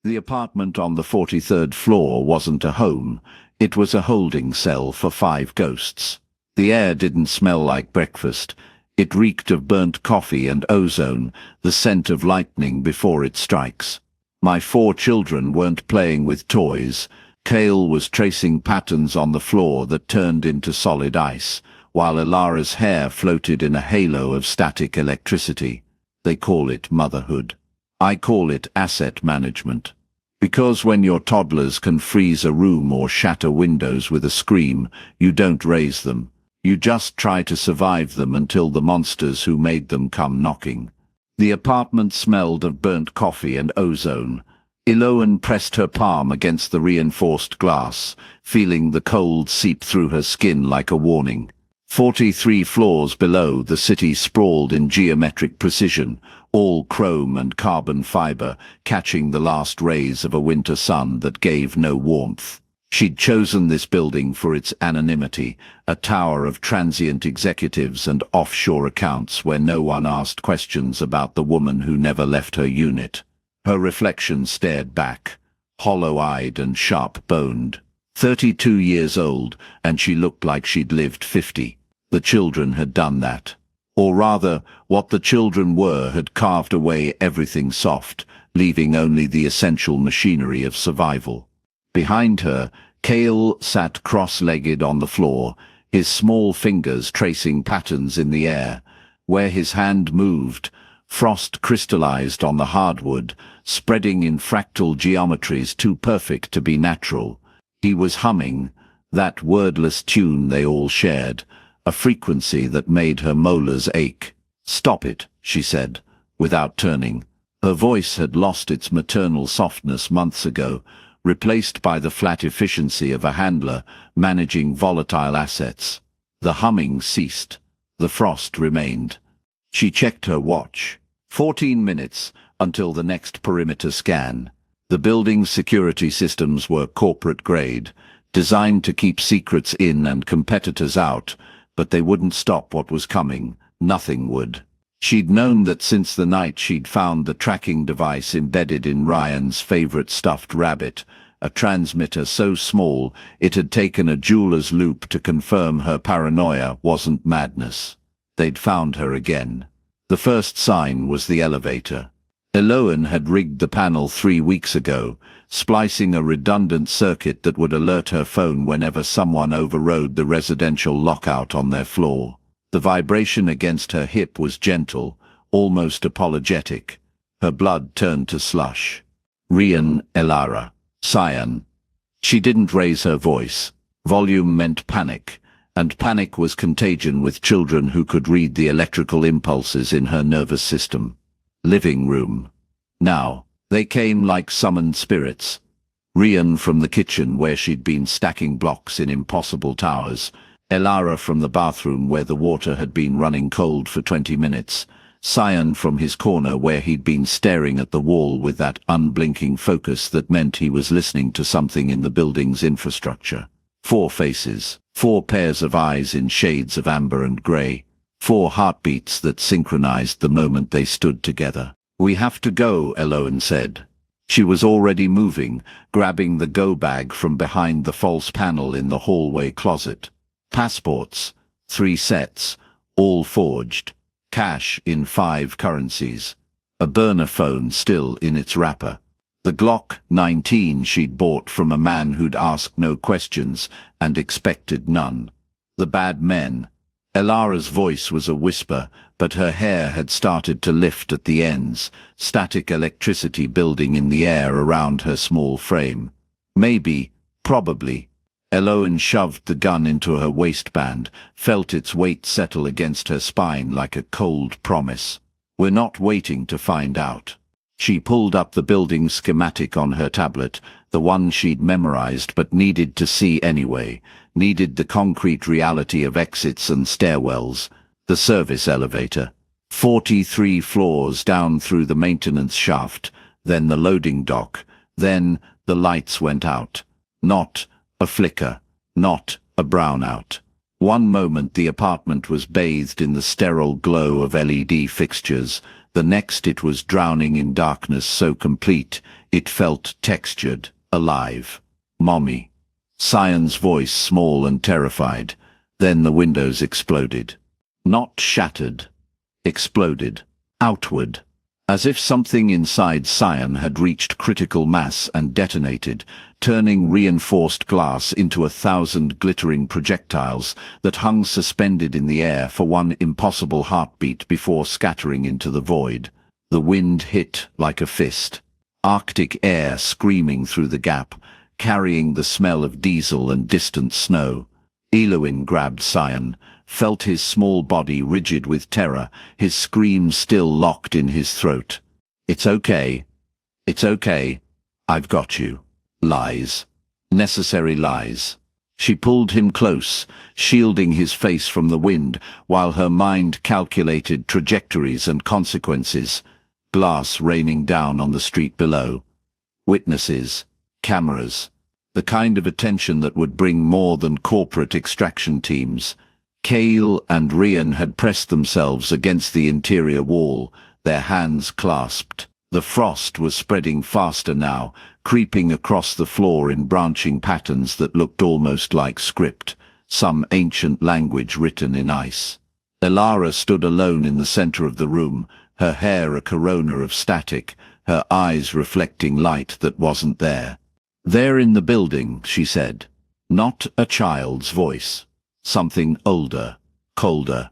The apartment on the 43rd floor wasn't a home, it was a holding cell for 5 ghosts. The air didn't smell like breakfast. It reeked of burnt coffee and ozone, the scent of lightning before it strikes. My 4 children weren't playing with toys. Kale was tracing patterns on the floor that turned into solid ice, while Elara's hair floated in a halo of static electricity. They call it motherhood. I call it asset management. Because when your toddlers can freeze a room or shatter windows with a scream, you don't raise them. You just try to survive them until the monsters who made them come knocking. The apartment smelled of burnt coffee and ozone. Eloan pressed her palm against the reinforced glass, feeling the cold seep through her skin like a warning. 43 floors below, the city sprawled in geometric precision, all chrome and carbon fiber, catching the last rays of a winter sun that gave no warmth. She'd chosen this building for its anonymity, a tower of transient executives and offshore accounts where no one asked questions about the woman who never left her unit. Her reflection stared back, hollow-eyed and sharp-boned. 32 years old, and she looked like she'd lived 50. The children had done that. Or rather, what the children were had carved away everything soft, leaving only the essential machinery of survival. Behind her, Kale sat cross-legged on the floor, his small fingers tracing patterns in the air. Where his hand moved, frost crystallized on the hardwood, spreading in fractal geometries too perfect to be natural. He was humming, that wordless tune they all shared, a frequency that made her molars ache. "Stop it," she said, without turning. Her voice had lost its maternal softness months ago, replaced by the flat efficiency of a handler managing volatile assets. The humming ceased. The frost remained. She checked her watch. 14 minutes until the next perimeter scan. The building's security systems were corporate-grade, designed to keep secrets in and competitors out, but they wouldn't stop what was coming. Nothing would. She'd known that since the night she'd found the tracking device embedded in Ryan's favorite stuffed rabbit, a transmitter so small it had taken a jeweler's loupe to confirm her paranoia wasn't madness. They'd found her again. The first sign was the elevator. Eloan had rigged the panel 3 weeks ago, splicing a redundant circuit that would alert her phone whenever someone overrode the residential lockout on their floor. The vibration against her hip was gentle, almost apologetic. Her blood turned to slush. Rian, Elara. Cyan. She didn't raise her voice. Volume meant panic, and panic was contagion with children who could read the electrical impulses in her nervous system. Living room. Now, they came like summoned spirits. Rian from the kitchen where she'd been stacking blocks in impossible towers. Elara from the bathroom where the water had been running cold for 20 minutes. Cyan from his corner where he'd been staring at the wall with that unblinking focus that meant he was listening to something in the building's infrastructure. 4 faces, 4 pairs of eyes in shades of amber and grey. 4 heartbeats that synchronized the moment they stood together. "We have to go," Eloan said. She was already moving, grabbing the go bag from behind the false panel in the hallway closet. Passports, 3 sets, all forged. Cash in 5 currencies. A burner phone still in its wrapper. The Glock 19 she'd bought from a man who'd asked no questions and expected none. The bad men. Elara's voice was a whisper, but her hair had started to lift at the ends, static electricity building in the air around her small frame. Maybe, probably. Eloan shoved the gun into her waistband, felt its weight settle against her spine like a cold promise. "We're not waiting to find out." She pulled up the building schematic on her tablet, the one she'd memorized but needed to see anyway, needed the concrete reality of exits and stairwells. The service elevator. 43 floors down through the maintenance shaft, then the loading dock, then the lights went out. Not a flicker, not a brownout. One moment the apartment was bathed in the sterile glow of LED fixtures, the next it was drowning in darkness so complete It felt textured, alive. "Mommy." Cyan's voice small and terrified. Then the windows exploded. Not shattered. Exploded. Outward. As if something inside Cyan had reached critical mass and detonated, turning reinforced glass into 1,000 glittering projectiles that hung suspended in the air for one impossible heartbeat before scattering into the void. The wind hit like a fist. Arctic air screaming through the gap, carrying the smell of diesel and distant snow. Eloin grabbed Cyan, felt his small body rigid with terror, his scream still locked in his throat. "It's okay. It's okay. I've got you." Lies. Necessary lies. She pulled him close, shielding his face from the wind, while her mind calculated trajectories and consequences. Glass raining down on the street below. Witnesses. Cameras. The kind of attention that would bring more than corporate extraction teams. Kale and Rian had pressed themselves against the interior wall, their hands clasped. The frost was spreading faster now, creeping across the floor in branching patterns that looked almost like script, some ancient language written in ice. Elara stood alone in the center of the room, her hair a corona of static, her eyes reflecting light that wasn't there. "They're in the building," she said. Not a child's voice. Something older, colder.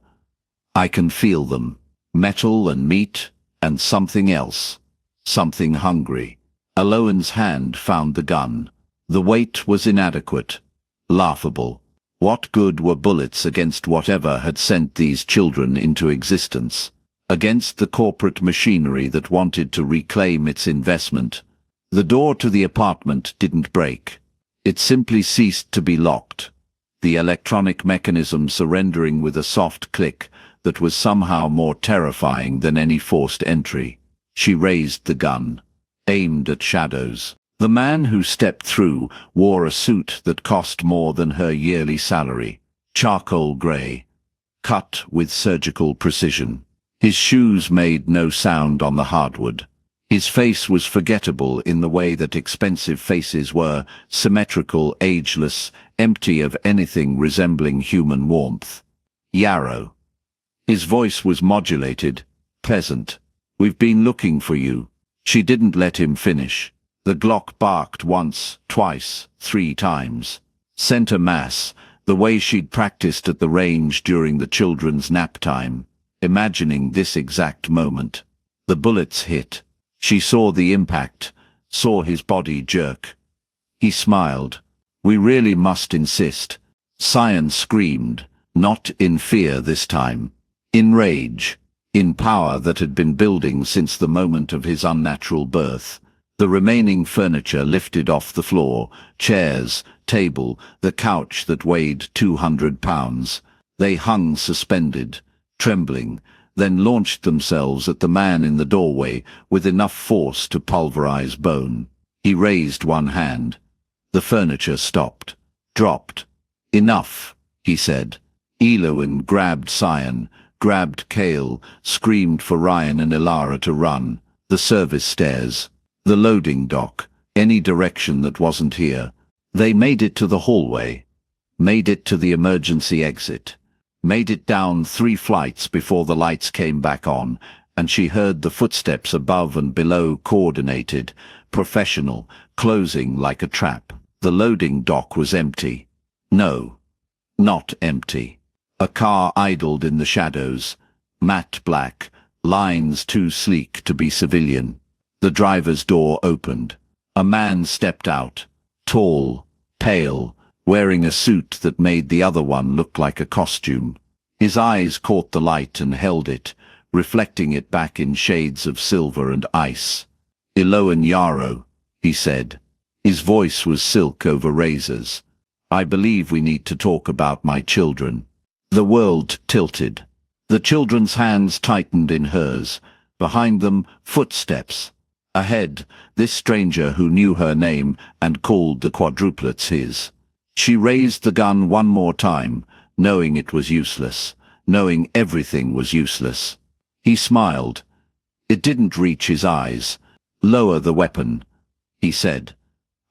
"I can feel them. Metal and meat, and something else. Something hungry." Eloin's hand found the gun. The weight was inadequate. Laughable. What good were bullets against whatever had sent these children into existence? Against the corporate machinery that wanted to reclaim its investment. The door to the apartment didn't break. It simply ceased to be locked. The electronic mechanism surrendering with a soft click that was somehow more terrifying than any forced entry. She raised the gun, aimed at shadows. The man who stepped through wore a suit that cost more than her yearly salary. Charcoal gray, cut with surgical precision. His shoes made no sound on the hardwood. His face was forgettable in the way that expensive faces were, symmetrical, ageless, empty of anything resembling human warmth. "Yarrow." His voice was modulated, pleasant. "We've been looking for you." She didn't let him finish. The Glock barked once, twice, 3 times. Center mass, the way she'd practiced at the range during the children's nap time, imagining this exact moment. The bullets hit. She saw the impact, saw his body jerk. He smiled. "We really must insist." Cyan screamed, not in fear this time. In rage. In power that had been building since the moment of his unnatural birth. The remaining furniture lifted off the floor, chairs, table, the couch that weighed 200 pounds. They hung suspended, trembling, then launched themselves at the man in the doorway with enough force to pulverize bone. He raised one hand. The furniture stopped, dropped. "Enough," he said. Eloin grabbed Cyan, grabbed Kale, screamed for Ryan and Elara to run. The service stairs. The loading dock. Any direction that wasn't here. They made it to the hallway. Made it to the emergency exit. Made it down 3 flights before the lights came back on, and she heard the footsteps above and below coordinated, professional, closing like a trap. The loading dock was empty. No, not empty. A car idled in the shadows, matte black, lines too sleek to be civilian. The driver's door opened. A man stepped out, tall, pale, wearing a suit that made the other one look like a costume. His eyes caught the light and held it, reflecting it back in shades of silver and ice. "Eloin Yarrow," he said. His voice was silk over razors. "I believe we need to talk about my children." The world tilted. The children's hands tightened in hers. Behind them, footsteps. Ahead, this stranger who knew her name and called the quadruplets his. She raised the gun one more time, knowing it was useless, knowing everything was useless. He smiled. It didn't reach his eyes. "Lower the weapon." he said.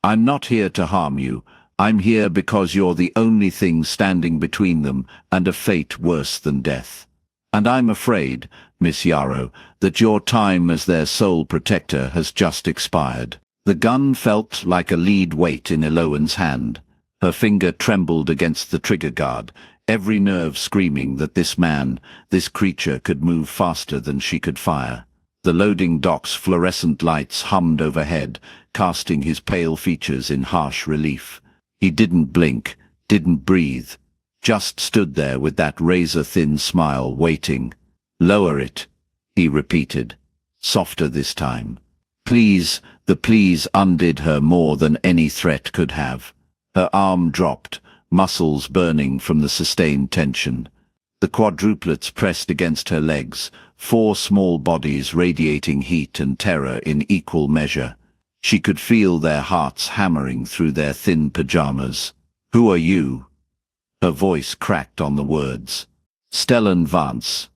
"I'm not here to harm you. I'm here because you're the only thing standing between them and a fate worse than death. And I'm afraid, Miss Yarrow, that your time as their sole protector has just expired." The gun felt like a lead weight in Eloan's hand. Her finger trembled against the trigger guard, every nerve screaming that this man, this creature, could move faster than she could fire. The loading dock's fluorescent lights hummed overhead, casting his pale features in harsh relief. He didn't blink, didn't breathe, just stood there with that razor-thin smile, waiting. "Lower it," he repeated, softer this time. Please, the please undid her more than any threat could have. Her arm dropped, muscles burning from the sustained tension. The quadruplets pressed against her legs, 4 small bodies radiating heat and terror in equal measure. She could feel their hearts hammering through their thin pajamas. "Who are you?" Her voice cracked on the words. "Stellan Vance."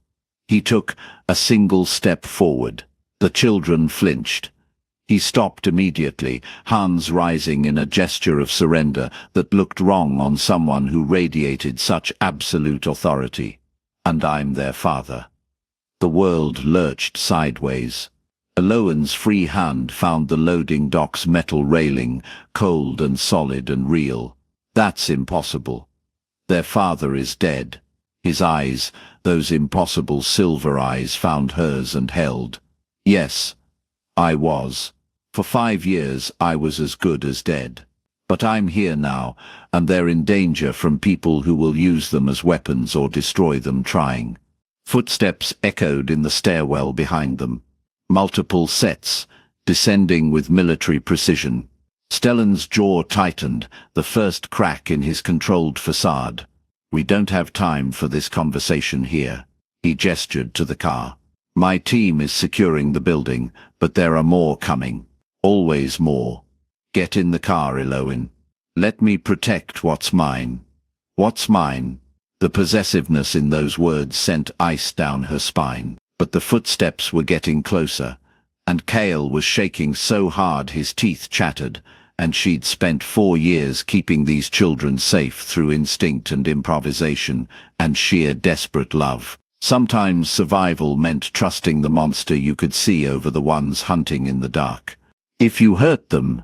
He took a single step forward. The children flinched. He stopped immediately, hands rising in a gesture of surrender that looked wrong on someone who radiated such absolute authority. "And I'm their father." The world lurched sideways. Eloan's free hand found the loading dock's metal railing, cold and solid and real. "That's impossible. Their father is dead." His eyes, those impossible silver eyes, found hers and held. "Yes, I was. For 5 years I was as good as dead. But I'm here now, and they're in danger from people who will use them as weapons or destroy them trying." Footsteps echoed in the stairwell behind them. Multiple sets, descending with military precision. Stellan's jaw tightened, the first crack in his controlled facade. "We don't have time for this conversation here." He gestured to the car. "My team is securing the building, but there are more coming. Always more. Get in the car, Eloan. Let me protect what's mine." "What's mine?" The possessiveness in those words sent ice down her spine. But the footsteps were getting closer, and Cale was shaking so hard his teeth chattered, and she'd spent 4 years keeping these children safe through instinct and improvisation and sheer desperate love. Sometimes survival meant trusting the monster you could see over the ones hunting in the dark. "If you hurt them,"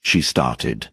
she started.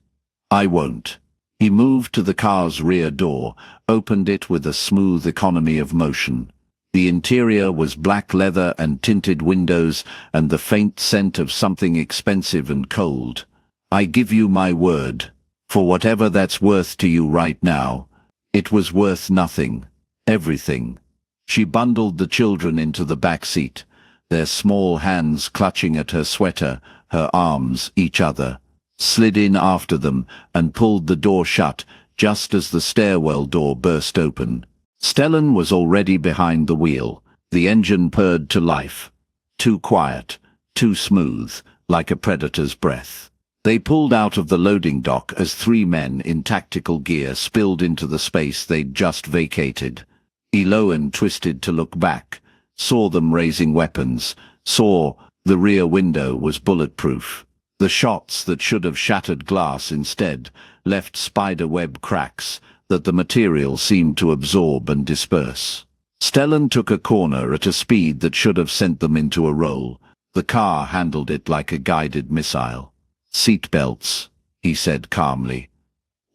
"I won't." He moved to the car's rear door, opened it with a smooth economy of motion. The interior was black leather and tinted windows and the faint scent of something expensive and cold. "I give you my word. For whatever that's worth to you right now, it was worth nothing. Everything." She bundled the children into the back seat, their small hands clutching at her sweater, her arms each other, slid in after them and pulled the door shut just as the stairwell door burst open. Stellan was already behind the wheel. The engine purred to life. Too quiet, too smooth, like a predator's breath. They pulled out of the loading dock as 3 men in tactical gear spilled into the space they'd just vacated. Eloan twisted to look back, saw them raising weapons, saw the rear window was bulletproof. The shots that should have shattered glass instead left spider-web cracks that the material seemed to absorb and disperse. Stellan took a corner at a speed that should have sent them into a roll. The car handled it like a guided missile. "Seatbelts," he said calmly.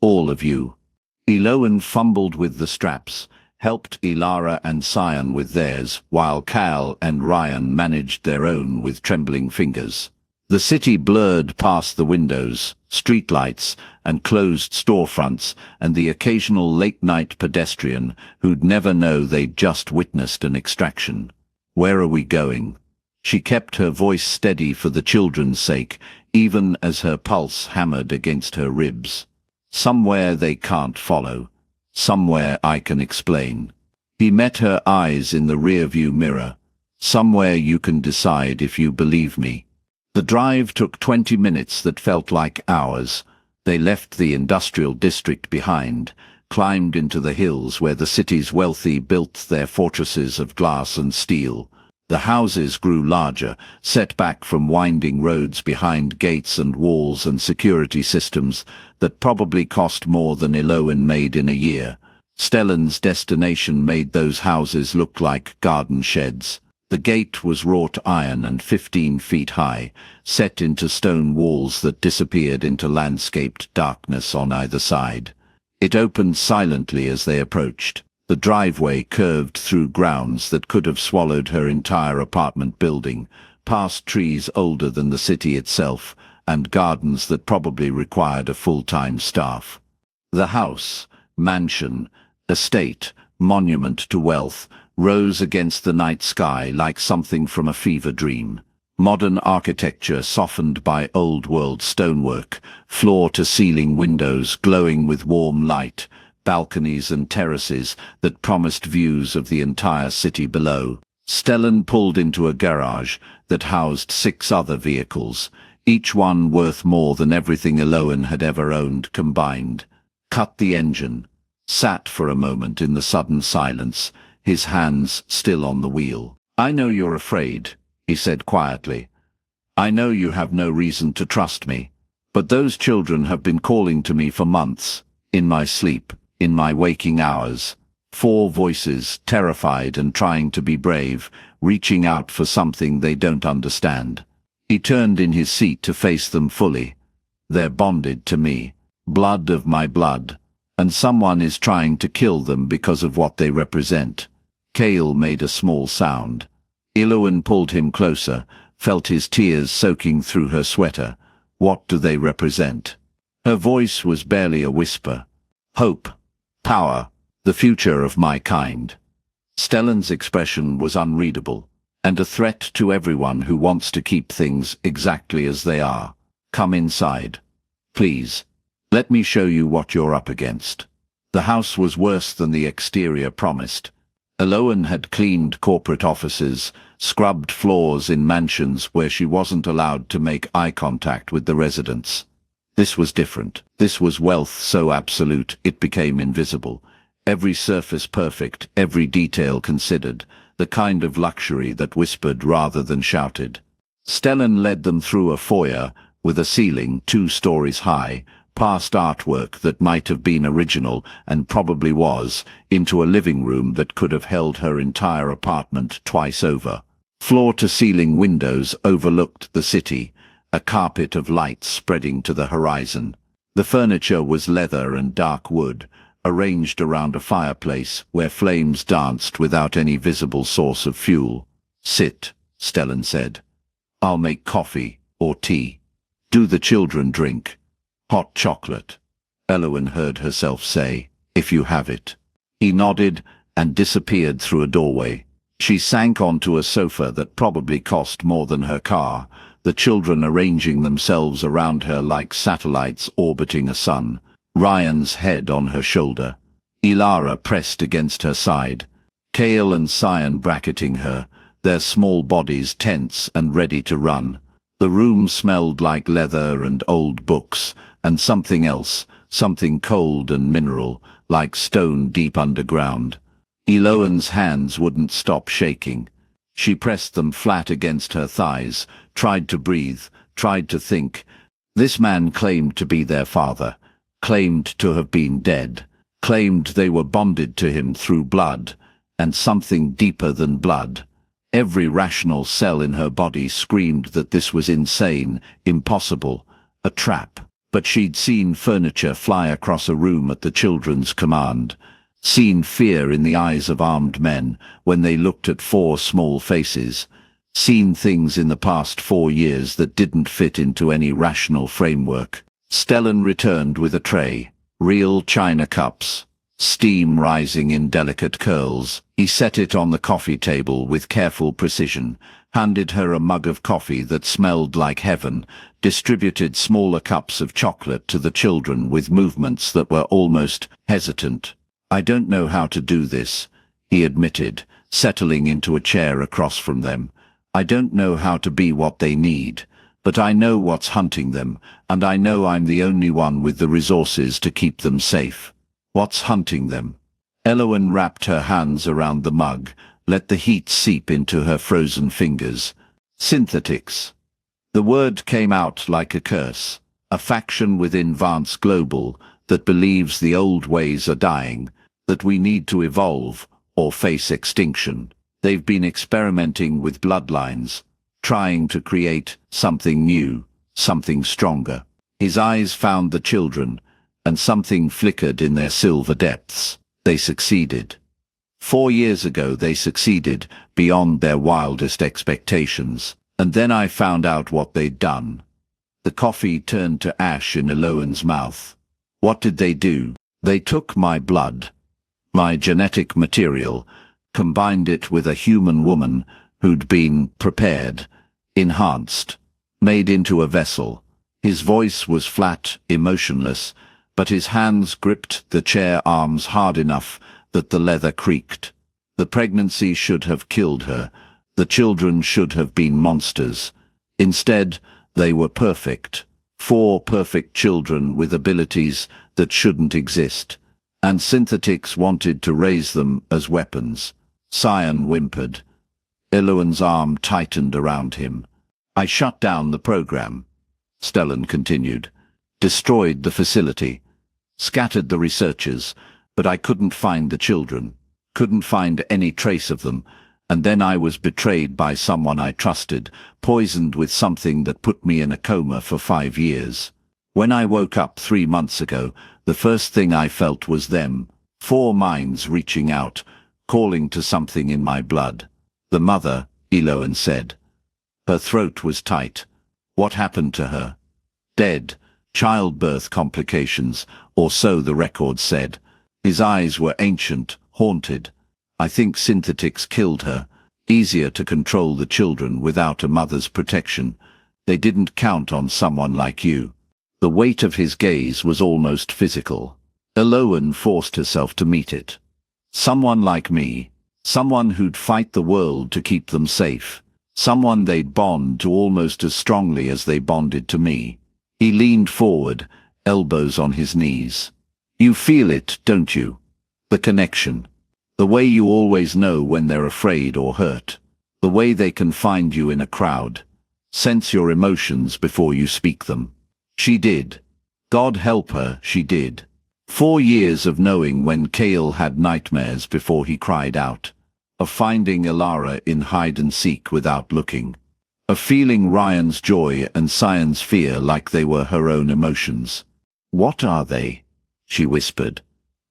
"All of you." Eloan fumbled with the straps, helped Ilara and Sion with theirs, while Cal and Ryan managed their own with trembling fingers. The city blurred past the windows, streetlights, and closed storefronts, and the occasional late-night pedestrian who'd never know they'd just witnessed an extraction. "Where are we going?" She kept her voice steady for the children's sake, even as her pulse hammered against her ribs. "Somewhere they can't follow. Somewhere I can explain." He met her eyes in the rearview mirror. "Somewhere you can decide if you believe me." The drive took 20 minutes that felt like hours. They left the industrial district behind, climbed into the hills where the city's wealthy built their fortresses of glass and steel. The houses grew larger, set back from winding roads behind gates and walls and security systems that probably cost more than Eloan made in a year. Stellan's destination made those houses look like garden sheds. The gate was wrought iron and 15 feet high, set into stone walls that disappeared into landscaped darkness on either side. It opened silently as they approached. The driveway curved through grounds that could have swallowed her entire apartment building, past trees older than the city itself, and gardens that probably required a full-time staff. The house, mansion, estate, monument to wealth, rose against the night sky like something from a fever dream. Modern architecture softened by old-world stonework, floor-to-ceiling windows glowing with warm light, balconies and terraces that promised views of the entire city below. Stellan pulled into a garage that housed 6 other vehicles, each one worth more than everything Eloan had ever owned combined. Cut the engine. Sat for a moment in the sudden silence, his hands still on the wheel. "I know you're afraid," he said quietly. "I know you have no reason to trust me. But those children have been calling to me for months, in my sleep, in my waking hours. 4 voices, terrified and trying to be brave, reaching out for something they don't understand." He turned in his seat to face them fully. "They're bonded to me, blood of my blood, and someone is trying to kill them because of what they represent." Cale made a small sound. Eloan pulled him closer, felt his tears soaking through her sweater. "What do they represent?" Her voice was barely a whisper. "Hope. Power. The future of my kind." Stellan's expression was unreadable, and a threat to everyone who wants to keep things exactly as they are. "Come inside. Please. Let me show you what you're up against." The house was worse than the exterior promised. Eloan had cleaned corporate offices, scrubbed floors in mansions where she wasn't allowed to make eye contact with the residents. This was different. This was wealth so absolute it became invisible. Every surface perfect, every detail considered, the kind of luxury that whispered rather than shouted. Stellan led them through a foyer, with a ceiling 2 stories high, past artwork that might have been original and probably was, into a living room that could have held her entire apartment twice over. Floor-to-ceiling windows overlooked the city, a carpet of light spreading to the horizon. The furniture was leather and dark wood, arranged around a fireplace where flames danced without any visible source of fuel. "Sit," Stellan said. "I'll make coffee or tea. Do the children drink?" "Hot chocolate," Eloan heard herself say, "if you have it." He nodded and disappeared through a doorway. She sank onto a sofa that probably cost more than her car, the children arranging themselves around her like satellites orbiting a sun. Ryan's head on her shoulder. Ilara pressed against her side. Cale and Cyan bracketing her, their small bodies tense and ready to run. The room smelled like leather and old books, and something else, something cold and mineral, like stone deep underground. Eloan's hands wouldn't stop shaking. She pressed them flat against her thighs, tried to breathe, tried to think. This man claimed to be their father, claimed to have been dead, claimed they were bonded to him through blood, and something deeper than blood. Every rational cell in her body screamed that this was insane, impossible, a trap. But she'd seen furniture fly across a room at the children's command, seen fear in the eyes of armed men when they looked at 4 small faces, seen things in the past 4 years that didn't fit into any rational framework. Stellan returned with a tray, real china cups, steam rising in delicate curls. He set it on the coffee table with careful precision, handed her a mug of coffee that smelled like heaven, distributed smaller cups of chocolate to the children with movements that were almost hesitant. "I don't know how to do this," he admitted, settling into a chair across from them. "I don't know how to be what they need, but I know what's hunting them, and I know I'm the only one with the resources to keep them safe." "What's hunting them?" Eloan wrapped her hands around the mug, Let the heat seep into her frozen fingers. Synthetics. The word came out like a curse. A faction within Vance Global that believes the old ways are dying, that we need to evolve or face extinction. They've been experimenting with bloodlines, trying to create something new, something stronger. His eyes found the children, and something flickered in their silver depths. They succeeded. 4 years ago they succeeded beyond their wildest expectations. And then I found out what they'd done. The coffee turned to ash in Eloan's mouth. What did they do? They took my blood, my genetic material, combined it with a human woman who'd been prepared, enhanced, made into a vessel. His voice was flat, emotionless, but his hands gripped the chair arms hard enough that the leather creaked. The pregnancy should have killed her. The children should have been monsters. Instead, they were perfect. 4 perfect children with abilities that shouldn't exist. And synthetics wanted to raise them as weapons. Cyan whimpered. Eloan's arm tightened around him. I shut down the program. Stellan continued. Destroyed the facility. Scattered the researchers, but I couldn't find the children. Couldn't find any trace of them. And then I was betrayed by someone I trusted, poisoned with something that put me in a coma for 5 years. When I woke up 3 months ago, the first thing I felt was them. 4 minds reaching out, calling to something in my blood. The mother, Eloan said. Her throat was tight. What happened to her? Dead. Childbirth complications, or so the record said. His eyes were ancient, haunted. I think synthetics killed her. Easier to control the children without a mother's protection. They didn't count on someone like you. The weight of his gaze was almost physical. Eloan forced herself to meet it. Someone like me. Someone who'd fight the world to keep them safe. Someone they'd bond to almost as strongly as they bonded to me. He leaned forward, elbows on his knees. You feel it, don't you? The connection. The way you always know when they're afraid or hurt. The way they can find you in a crowd. Sense your emotions before you speak them. She did. God help her, she did. 4 years of knowing when Kale had nightmares before he cried out. Of finding Elara in hide and seek without looking. Of feeling Ryan's joy and Cyan's fear like they were her own emotions. What are they? She whispered.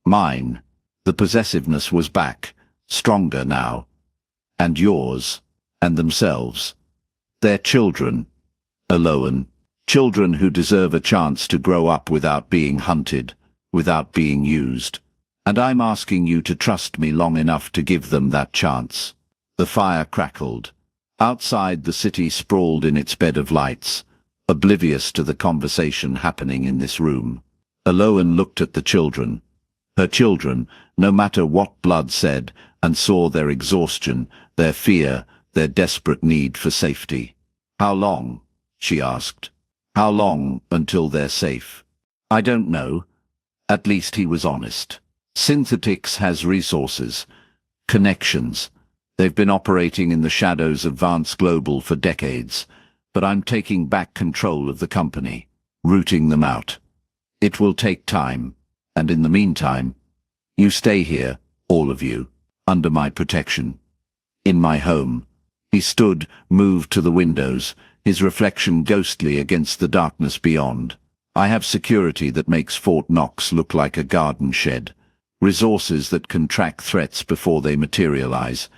Mine. The possessiveness was back, stronger now. And yours, and themselves. They're children, Eloan. Children who deserve a chance to grow up without being hunted, without being used. And I'm asking you to trust me long enough to give them that chance. The fire crackled. Outside the city sprawled in its bed of lights, oblivious to the conversation happening in this room. Eloan looked at the children. Her children, no matter what blood said, and saw their exhaustion, their fear, their desperate need for safety. How long? She asked. How long until they're safe? I don't know. At least he was honest. Synthetics has resources, connections. They've been operating in the shadows of Vance Global for decades, but I'm taking back control of the company, rooting them out. It will take time. And in the meantime, you stay here, all of you, under my protection. In my home. He stood, moved to the windows, his reflection ghostly against the darkness beyond. I have security that makes Fort Knox look like a garden shed. Resources that can track threats before they materialize.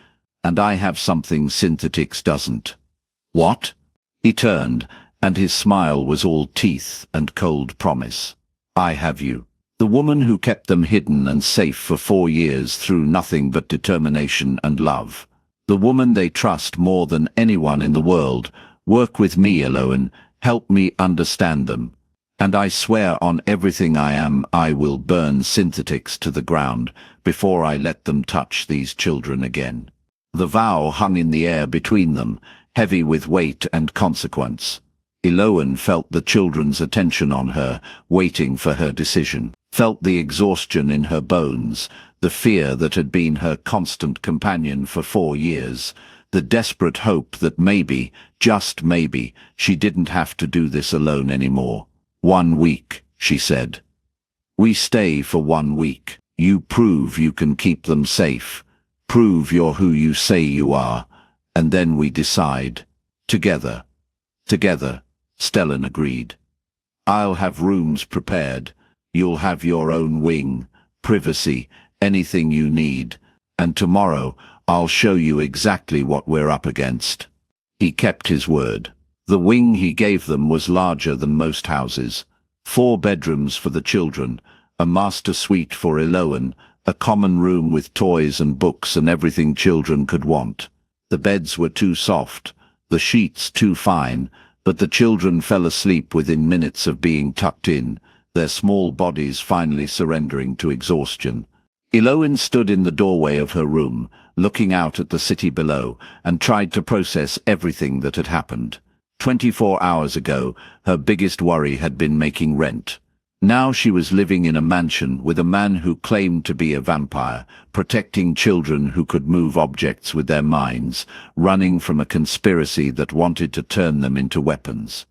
And I have something Synthetics doesn't. What? He turned, and his smile was all teeth and cold promise. I have you. The woman who kept them hidden and safe for 4 years through nothing but determination and love. The woman they trust more than anyone in the world. Work with me, Eloan. Help me understand them. And I swear on everything I am, I will burn Synthetics to the ground before I let them touch these children again. The vow hung in the air between them, heavy with weight and consequence. Eloan felt the children's attention on her, waiting for her decision. felt the exhaustion in her bones, the fear that had been her constant companion for 4 years, the desperate hope that maybe, just maybe, she didn't have to do this alone anymore. 1 week, she said. We stay for 1 week. You prove you can keep them safe. Prove you're who you say you are. And then we decide. Together. Together, Stellan agreed. I'll have rooms prepared. You'll have your own wing, privacy, anything you need. And tomorrow, I'll show you exactly what we're up against. He kept his word. The wing he gave them was larger than most houses. 4 bedrooms for the children, a master suite for Eloan, a common room with toys and books and everything children could want. The beds were too soft, the sheets too fine, but the children fell asleep within minutes of being tucked in, their small bodies finally surrendering to exhaustion. Eloan stood in the doorway of her room, looking out at the city below, and tried to process everything that had happened. 24 hours ago, her biggest worry had been making rent. Now she was living in a mansion with a man who claimed to be a vampire, protecting children who could move objects with their minds, running from a conspiracy that wanted to turn them into weapons.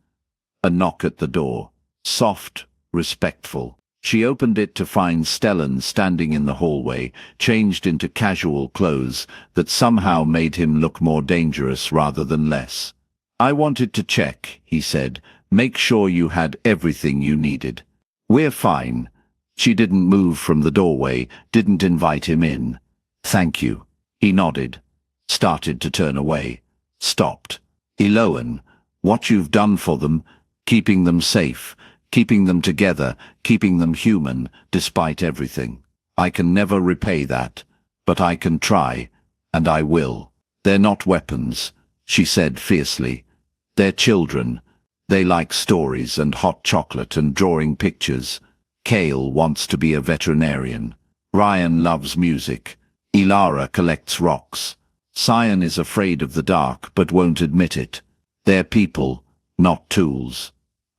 A knock at the door. Soft, respectful. She opened it to find Stellan standing in the hallway, changed into casual clothes that somehow made him look more dangerous rather than less. I wanted to check, he said, make sure you had everything you needed. We're fine. She didn't move from the doorway, didn't invite him in. Thank you. He nodded. Started to turn away. Stopped. Eloan, what you've done for them, keeping them safe, keeping them together, keeping them human, despite everything. I can never repay that, but I can try, and I will. They're not weapons, she said fiercely. They're children. They like stories and hot chocolate and drawing pictures. Kale wants to be a veterinarian. Ryan loves music. Ilara collects rocks. Cyan is afraid of the dark but won't admit it. They're people, not tools.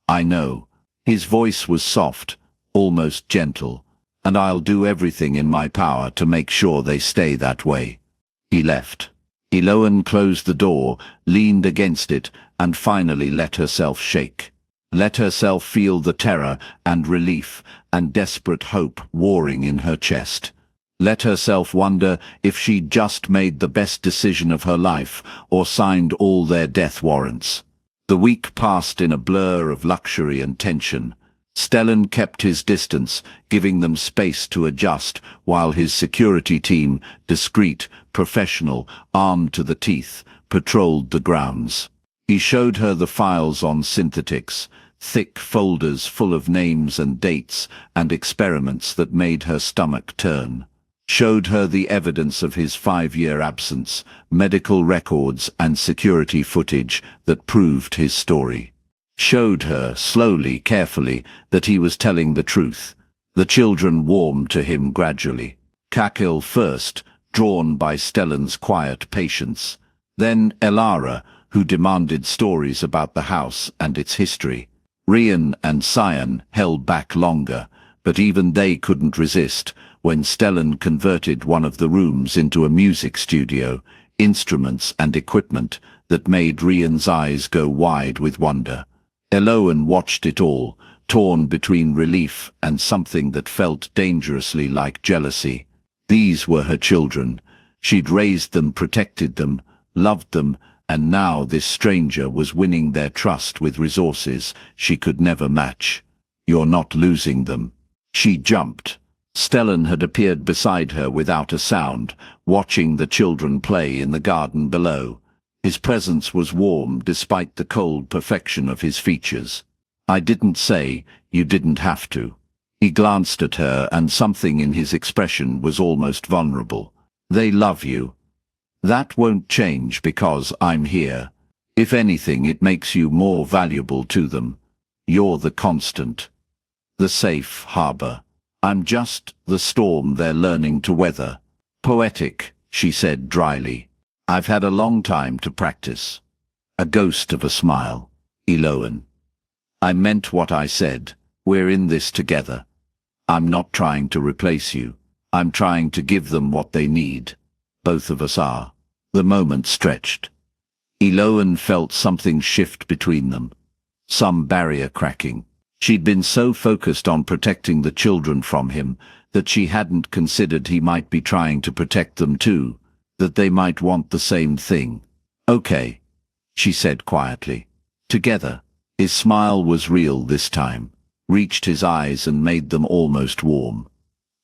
I know. His voice was soft, almost gentle, and I'll do everything in my power to make sure they stay that way. He left. Eloan closed the door, leaned against it, and finally let herself shake. Let herself feel the terror and relief and desperate hope warring in her chest. Let herself wonder if she'd just made the best decision of her life or signed all their death warrants. The week passed in a blur of luxury and tension. Stellan kept his distance, giving them space to adjust, while his security team, discreet, professional, armed to the teeth, patrolled the grounds. He showed her the files on synthetics, thick folders full of names and dates and experiments that made her stomach turn. Showed her the evidence of his 5-year absence, medical records and security footage that proved his story. Showed her, slowly, carefully, that he was telling the truth. The children warmed to him gradually. Kakil first, drawn by Stellan's quiet patience. Then Elara, who demanded stories about the house and its history. Rian and Cyan held back longer, but even they couldn't resist when Stellan converted one of the rooms into a music studio, instruments and equipment that made Rian's eyes go wide with wonder. Eloan watched it all, torn between relief and something that felt dangerously like jealousy. These were her children. She'd raised them, protected them, loved them, and now this stranger was winning their trust with resources she could never match. You're not losing them. She jumped. Stellan had appeared beside her without a sound, watching the children play in the garden below. His presence was warm despite the cold perfection of his features. I didn't say, you didn't have to. He glanced at her and something in his expression was almost vulnerable. They love you. That won't change because I'm here. If anything, it makes you more valuable to them. You're the constant. The safe harbor. I'm just the storm they're learning to weather. Poetic, she said dryly. I've had a long time to practice. A ghost of a smile. Eloan. I meant what I said. We're in this together. I'm not trying to replace you. I'm trying to give them what they need. Both of us are. The moment stretched. Eloan felt something shift between them. Some barrier cracking. She'd been so focused on protecting the children from him that she hadn't considered he might be trying to protect them too, that they might want the same thing. Okay, she said quietly. Together. His smile was real this time, reached his eyes and made them almost warm.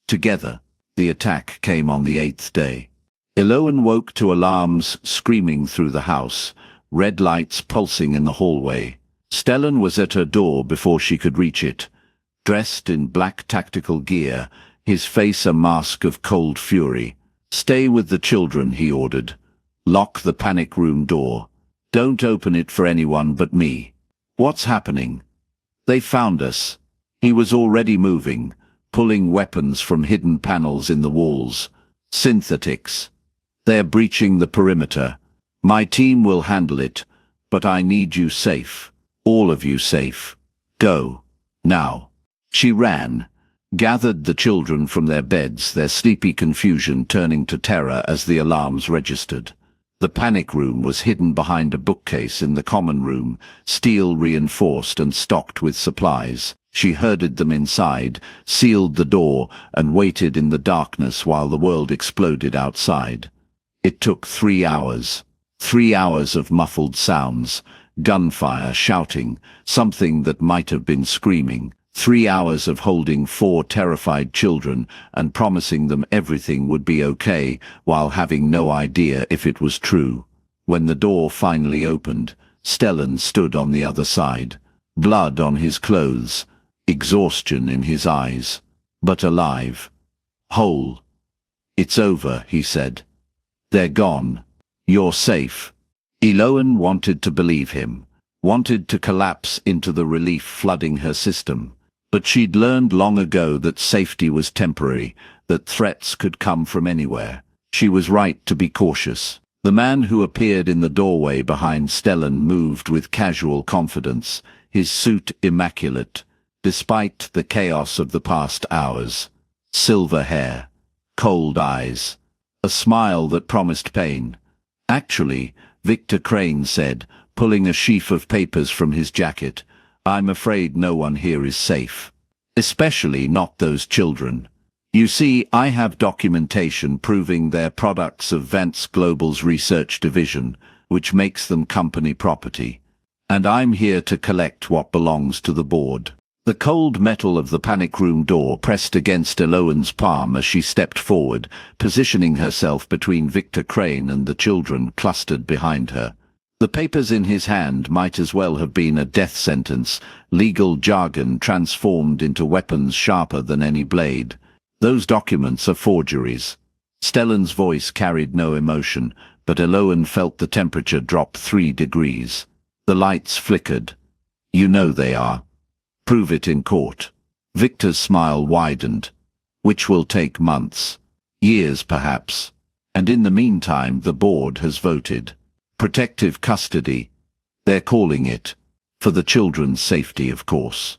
Together. The attack came on the 8th day. Eloan woke to alarms screaming through the house, red lights pulsing in the hallway. Stellan was at her door before she could reach it, dressed in black tactical gear, his face a mask of cold fury. Stay with the children, he ordered. Lock the panic room door. Don't open it for anyone but me. What's happening? They found us. He was already moving, pulling weapons from hidden panels in the walls. Synthetics. They're breaching the perimeter. My team will handle it, but I need you safe. All of you safe. Go. Now. She ran, gathered the children from their beds, their sleepy confusion turning to terror as the alarms registered. The panic room was hidden behind a bookcase in the common room, steel reinforced and stocked with supplies. She herded them inside, sealed the door, and waited in the darkness while the world exploded outside. It took 3 hours. 3 hours of muffled sounds, gunfire, shouting, something that might have been screaming. 3 hours of holding 4 terrified children and promising them everything would be okay while having no idea if it was true. When the door finally opened, Stellan stood on the other side, blood on his clothes, exhaustion in his eyes, but alive. Whole. It's over, he said. They're gone. You're safe. Eloan wanted to believe him, wanted to collapse into the relief flooding her system. But she'd learned long ago that safety was temporary, that threats could come from anywhere. She was right to be cautious. The man who appeared in the doorway behind Stellan moved with casual confidence, his suit immaculate, despite the chaos of the past hours. Silver hair, cold eyes, a smile that promised pain. Actually, Victor Crane said, pulling a sheaf of papers from his jacket, I'm afraid no one here is safe. Especially not those children. You see, I have documentation proving they're products of Vance Global's research division, which makes them company property. And I'm here to collect what belongs to the board. The cold metal of the panic room door pressed against Eloan's palm as she stepped forward, positioning herself between Victor Crane and the children clustered behind her. The papers in his hand might as well have been a death sentence, legal jargon transformed into weapons sharper than any blade. Those documents are forgeries. Stellan's voice carried no emotion, but Eloan felt the temperature drop 3 degrees. The lights flickered. You know they are. Prove it in court. Victor's smile widened. Which will take months. Years, perhaps. And in the meantime, the board has voted. Protective custody. They're calling it. For the children's safety, of course.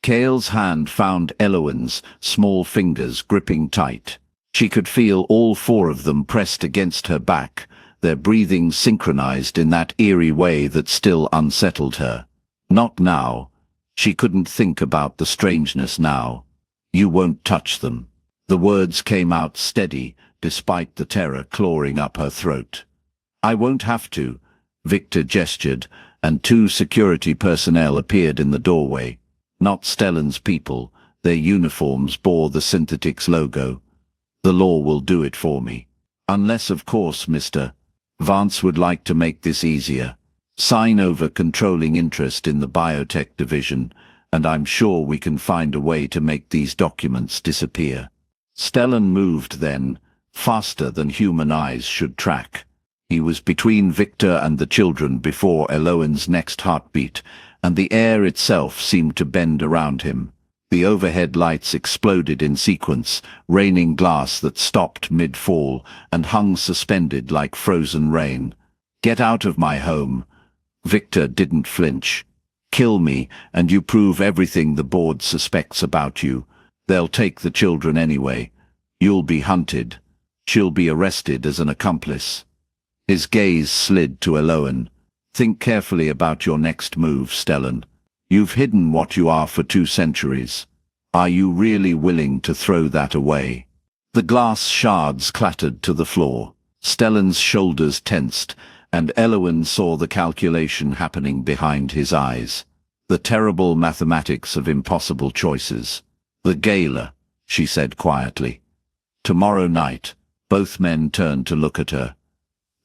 Cale's hand found Eloan's, small fingers gripping tight. She could feel all 4 of them pressed against her back, their breathing synchronized in that eerie way that still unsettled her. Not now. She couldn't think about the strangeness now. You won't touch them. The words came out steady, despite the terror clawing up her throat. I won't have to, Victor gestured, and 2 security personnel appeared in the doorway. Not Stellan's people, their uniforms bore the Synthetics logo. The law will do it for me. Unless, of course, Mr. Vance would like to make this easier. Sign over controlling interest in the biotech division, and I'm sure we can find a way to make these documents disappear. Stellan moved then, faster than human eyes should track. He was between Victor and the children before Eloan's next heartbeat, and the air itself seemed to bend around him. The overhead lights exploded in sequence, raining glass that stopped mid-fall and hung suspended like frozen rain. Get out of my home. Victor didn't flinch. Kill me, and you prove everything the board suspects about you. They'll take the children anyway. You'll be hunted. She'll be arrested as an accomplice. His gaze slid to Eloan. Think carefully about your next move, Stellan. You've hidden what you are for 2 centuries. Are you really willing to throw that away? The glass shards clattered to the floor. Stellan's shoulders tensed, and Eloan saw the calculation happening behind his eyes. The terrible mathematics of impossible choices. The gala, she said quietly. Tomorrow night. Both men turned to look at her.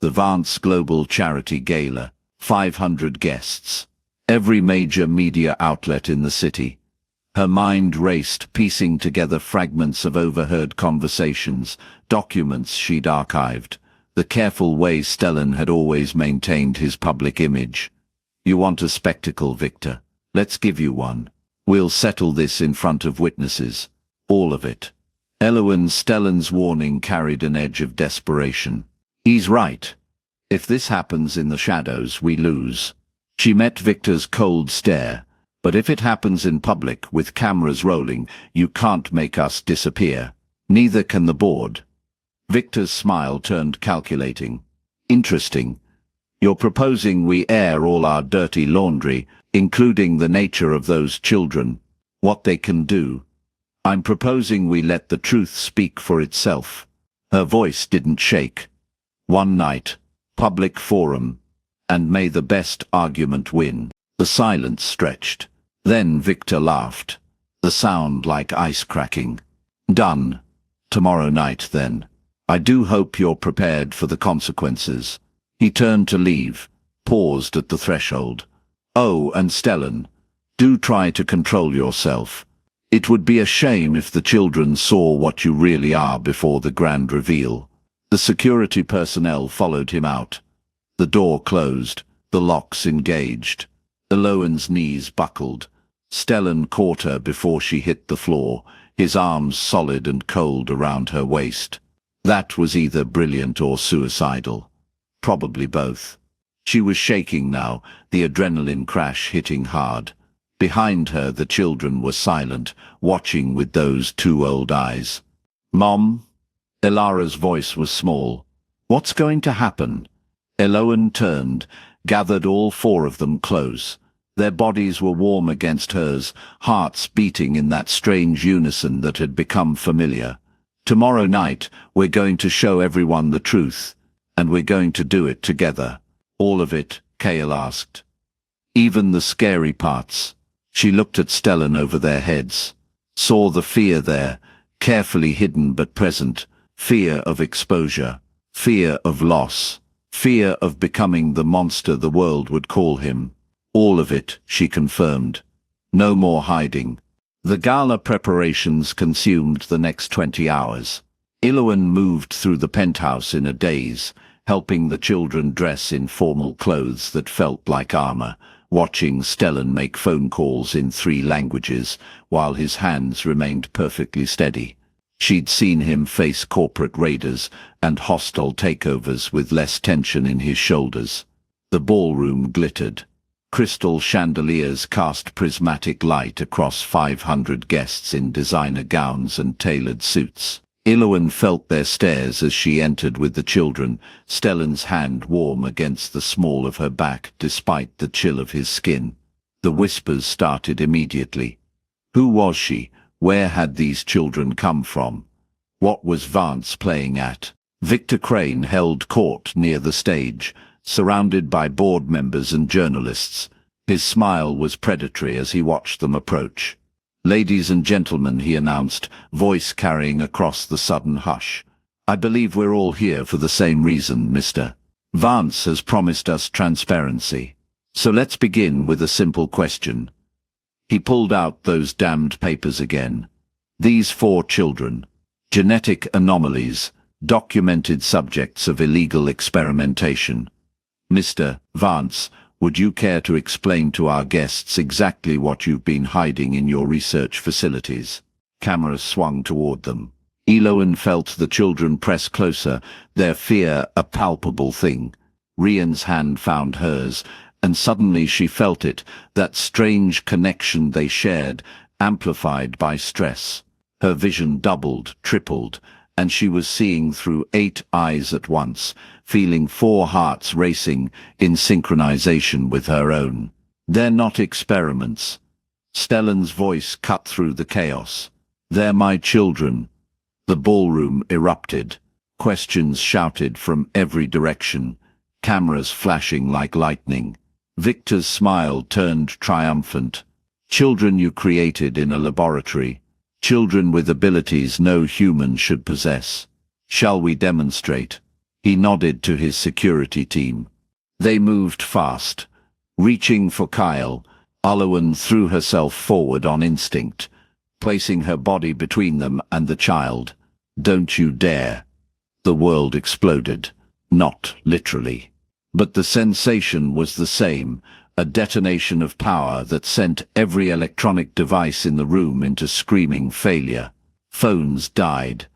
The Vance Global Charity Gala. 500 guests. Every major media outlet in the city. Her mind raced, piecing together fragments of overheard conversations, documents she'd archived, the careful way Stellan had always maintained his public image. You want a spectacle, Victor? Let's give you one. We'll settle this in front of witnesses. All of it. Eloan Stellan's warning carried an edge of desperation. He's right. If this happens in the shadows, we lose. She met Victor's cold stare. But if it happens in public, with cameras rolling, you can't make us disappear. Neither can the board. Victor's smile turned calculating. Interesting. You're proposing we air all our dirty laundry, including the nature of those children, what they can do. I'm proposing we let the truth speak for itself. Her voice didn't shake. One night, public forum, and may the best argument win. The silence stretched. Then Victor laughed. The sound like ice cracking. Done. Tomorrow night, then. I do hope you're prepared for the consequences. He turned to leave, paused at the threshold. Oh, and Stellan, do try to control yourself. It would be a shame if the children saw what you really are before the grand reveal. The security personnel followed him out. The door closed, the locks engaged. Eloan's knees buckled. Stellan caught her before she hit the floor, his arms solid and cold around her waist. That was either brilliant or suicidal. Probably both. She was shaking now, the adrenaline crash hitting hard. Behind her the children were silent, watching with those 2 old eyes. Mom? Elara's voice was small. What's going to happen? Eloan turned, gathered all 4 of them close. Their bodies were warm against hers, hearts beating in that strange unison that had become familiar. Tomorrow night, we're going to show everyone the truth, and we're going to do it together. All of it, Cale asked. Even the scary parts. She looked at Stellan over their heads, saw the fear there, carefully hidden but present, fear of exposure, fear of loss, fear of becoming the monster the world would call him. All of it, she confirmed. No more hiding. The gala preparations consumed the next 20 hours. Eloan moved through the penthouse in a daze, helping the children dress in formal clothes that felt like armor, watching Stellan make phone calls in 3 languages, while his hands remained perfectly steady. She'd seen him face corporate raiders and hostile takeovers with less tension in his shoulders. The ballroom glittered. Crystal chandeliers cast prismatic light across 500 guests in designer gowns and tailored suits. Eloan felt their stares as she entered with the children, Stellan's hand warm against the small of her back despite the chill of his skin. The whispers started immediately. Who was she? Where had these children come from? What was Vance playing at? Victor Crane held court near the stage, surrounded by board members and journalists. His smile was predatory as he watched them approach. Ladies and gentlemen, he announced, voice carrying across the sudden hush. I believe we're all here for the same reason, Mr. Vance has promised us transparency. So let's begin with a simple question. He pulled out those damned papers again. These 4 children. Genetic anomalies, documented subjects of illegal experimentation. Mr. Vance, would you care to explain to our guests exactly what you've been hiding in your research facilities? Cameras swung toward them. Eloan felt the children press closer, their fear a palpable thing. Rian's hand found hers, and suddenly she felt it, that strange connection they shared, amplified by stress. Her vision doubled, tripled, and she was seeing through 8 eyes at once, feeling 4 hearts racing in synchronization with her own. "They're not experiments." Stellan's voice cut through the chaos. "They're my children." The ballroom erupted. Questions shouted from every direction, cameras flashing like lightning. Victor's smile turned triumphant. "Children you created in a laboratory. Children with abilities no human should possess. Shall we demonstrate?" He nodded to his security team. They moved fast. Reaching for Kyle, Alowan threw herself forward on instinct, placing her body between them and the child. "Don't you dare." The world exploded. Not literally. But the sensation was the same, a detonation of power that sent every electronic device in the room into screaming failure. Phones died.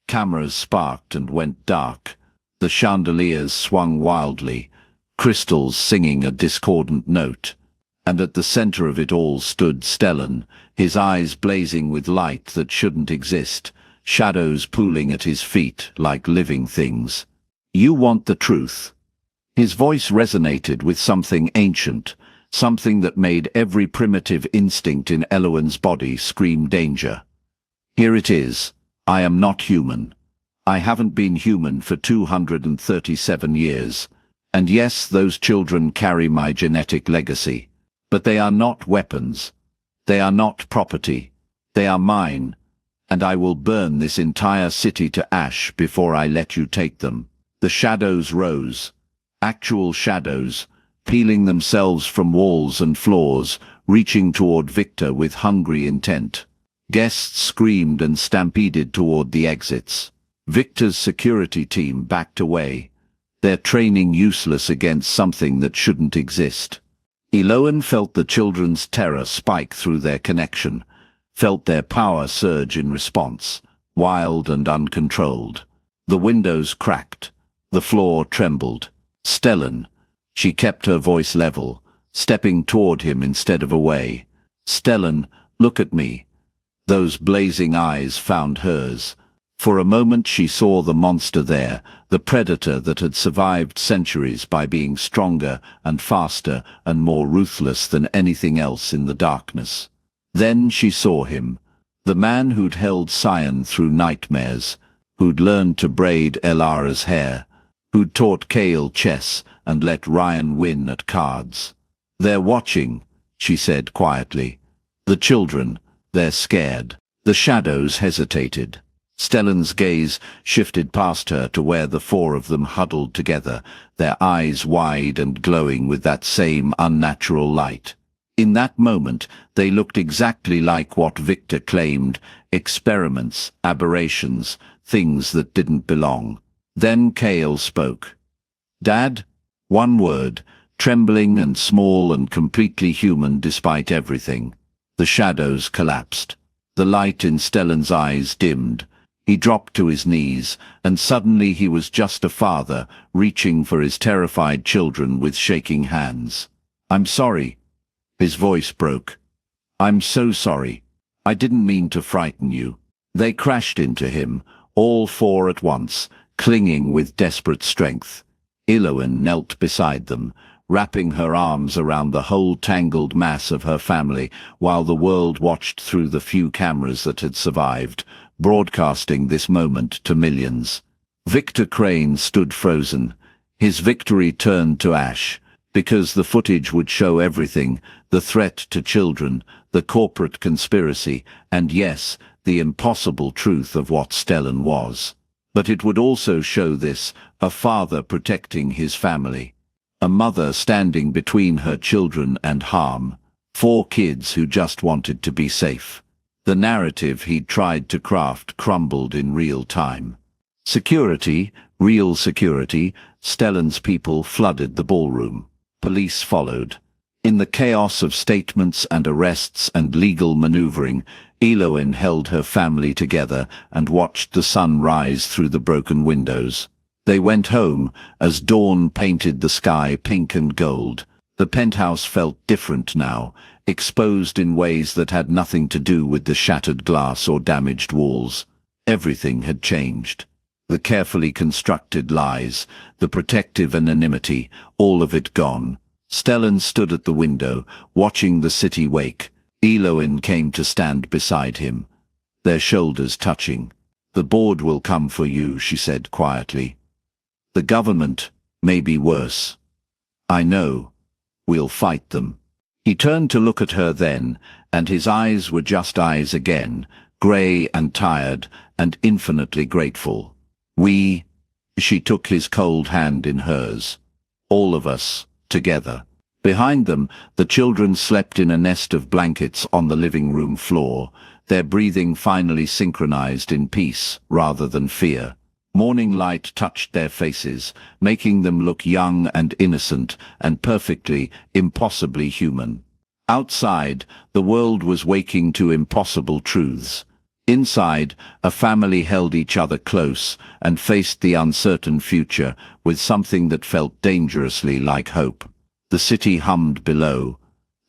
Cameras sparked and went dark. The chandeliers swung wildly, crystals singing a discordant note. And at the center of it all stood Stellan, his eyes blazing with light that shouldn't exist, shadows pooling at his feet like living things. "You want the truth." His voice resonated with something ancient, something that made every primitive instinct in Eloan's body scream danger. "Here it is. I am not human. I haven't been human for 237 years. And yes, those children carry my genetic legacy. But they are not weapons. They are not property. They are mine. And I will burn this entire city to ash before I let you take them." The shadows rose. Actual shadows, peeling themselves from walls and floors, reaching toward Victor with hungry intent. Guests screamed and stampeded toward the exits. Victor's security team backed away, their training useless against something that shouldn't exist. Eloan felt the children's terror spike through their connection, felt their power surge in response, wild and uncontrolled. The windows cracked, the floor trembled. "Stellan." She kept her voice level, stepping toward him instead of away. "Stellan, look at me." Those blazing eyes found hers. For a moment she saw the monster there, the predator that had survived centuries by being stronger and faster and more ruthless than anything else in the darkness. Then she saw him, the man who'd held Cyan through nightmares, who'd learned to braid Elara's hair, who'd taught Kale chess and let Ryan win at cards. "They're watching," she said quietly. "The children, they're scared." The shadows hesitated. Stellan's gaze shifted past her to where the 4 of them huddled together, their eyes wide and glowing with that same unnatural light. In that moment, they looked exactly like what Victor claimed, experiments, aberrations, things that didn't belong. Then Kale spoke. "Dad?" One word, trembling and small and completely human despite everything. The shadows collapsed. The light in Stellan's eyes dimmed. He dropped to his knees, and suddenly he was just a father, reaching for his terrified children with shaking hands. "I'm sorry." His voice broke. "I'm so sorry. I didn't mean to frighten you." They crashed into him, all 4 at once, clinging with desperate strength. Eloan knelt beside them, wrapping her arms around the whole tangled mass of her family, while the world watched through the few cameras that had survived, broadcasting this moment to millions. Victor Crane stood frozen, his victory turned to ash, because the footage would show everything, the threat to children, the corporate conspiracy, and yes, the impossible truth of what Stellan was. But it would also show this, a father protecting his family, a mother standing between her children and harm, 4 kids who just wanted to be safe. The narrative he'd tried to craft crumbled in real time. Security, real security, Stellan's people flooded the ballroom. Police followed. In the chaos of statements and arrests and legal maneuvering, Eloan held her family together and watched the sun rise through the broken windows. They went home as dawn painted the sky pink and gold. The penthouse felt different now, exposed in ways that had nothing to do with the shattered glass or damaged walls. Everything had changed. The carefully constructed lies, the protective anonymity, all of it gone. Stellan stood at the window, watching the city wake. Eloin came to stand beside him, their shoulders touching. "The board will come for you," she said quietly. "The government may be worse. I know. We'll fight them." He turned to look at her then, and his eyes were just eyes again, grey and tired and infinitely grateful. "We," she took his cold hand in hers. "All of us, together." Behind them, the children slept in a nest of blankets on the living room floor, their breathing finally synchronized in peace rather than fear. Morning light touched their faces, making them look young and innocent and perfectly, impossibly human. Outside, the world was waking to impossible truths. Inside, a family held each other close and faced the uncertain future with something that felt dangerously like hope. The city hummed below.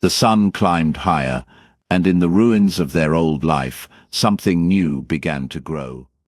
The sun climbed higher, and in the ruins of their old life, something new began to grow.